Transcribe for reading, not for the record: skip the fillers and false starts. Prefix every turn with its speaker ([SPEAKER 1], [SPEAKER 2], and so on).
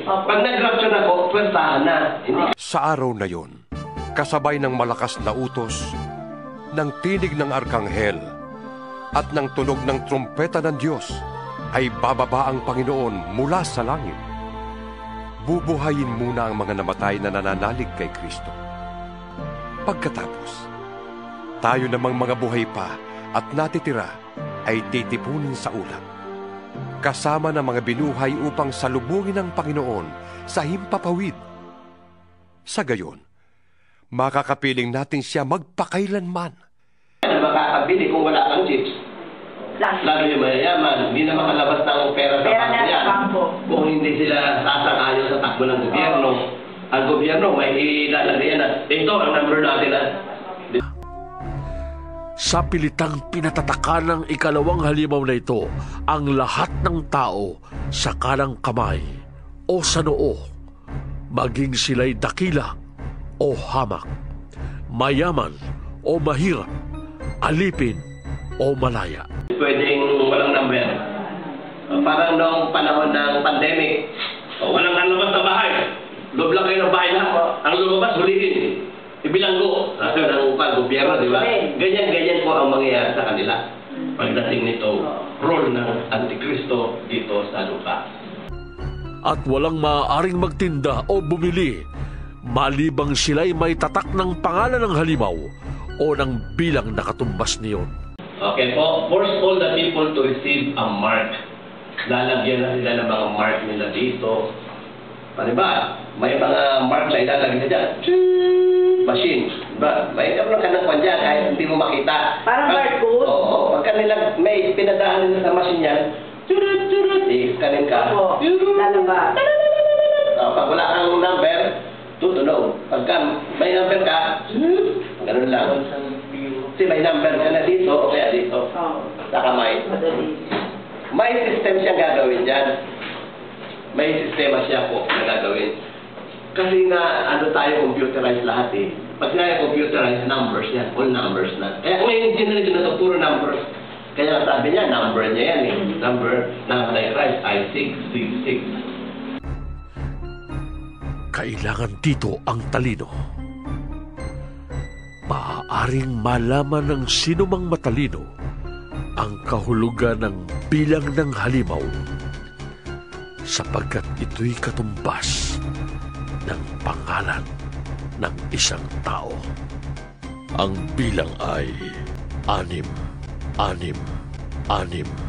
[SPEAKER 1] Pag nag-rapture ako, pwersahan na.
[SPEAKER 2] Sa araw na yon, kasabay ng malakas na utos, ng tinig ng arkanghel, at ng tunog ng trumpeta ng Diyos, ay bababa ang Panginoon mula sa langit. Bubuhayin muna ang mga namatay na nananalig kay Kristo. Pagkatapos, tayo namang mga buhay pa at natitira ay titipunin sa ulap, kasama ng mga binuhay upang salubungin ang Panginoon sa himpapawid. Sa gayon, makakapiling natin siya magpakailanman.
[SPEAKER 1] Makakabili kung wala kang chips. Lalo yung mayayaman, hindi na makalabas ng pera sa bangko yan. Kung hindi sila sasang-ayon sa takbo ng gobyerno, ang gobyerno may ilalagay na, ito ang number natin na.
[SPEAKER 3] Sa pilitang pinatataka ng ikalawang halimaw na ito, ang lahat ng tao sa kanang kamay o sa noo, maging sila'y dakila o hamak, mayaman o mahirap, alipin o malaya.
[SPEAKER 1] Pwedeng walang number. Parang noong panahon ng pandemic, walang lalabas na bahay. Loob lang kayo ng bahay na. Ang lumabas, huliin. Ibilanggo. Ng gobyerno, di ba? Ganyan-ganyan po ang mangyayari sa kanila. Pagdating nito, role ng Antikristo dito sa lupa.
[SPEAKER 3] At walang maaaring magtinda o bumili, malibang sila'y may tatak ng pangalan ng halimaw o ng bilang nakatumbas niyon.
[SPEAKER 1] Okay po, force all the people to receive a mark. Lalagyan na sila ng mga mark nila dito. Diba? May mga mark na ilalagay na dyan. Machine. Diba? May karoon ka ng kwan dyan kahit hindi mo makita.
[SPEAKER 4] Parang barcode?
[SPEAKER 1] Oo. Pagka nila may pinadaan nila sa machine yan, i-scanin ka.
[SPEAKER 4] Opo. Lalabas.
[SPEAKER 1] Pag wala kang number, tutunog. Pagka may number ka, ganun lang. Kasi may number ka na dito o kaya dito. Sa kamay. May system siyang gagawin dyan. May sistema siya po na gagawin. Kasi nga, tayo computerized lahat eh. Pag sinabi computerized, numbers yan. All numbers na. Kaya ngayon generation na ito, puro numbers. Kaya sabi niya, number niya yan eh. Number ng Antichrist ay 666.
[SPEAKER 3] Kailangan dito ang talino. Maaaring malaman ng sinumang matalino ang kahulugan ng bilang ng halimaw sapagkat ito'y katumbas ng pangalan ng isang tao. Ang bilang ay 666.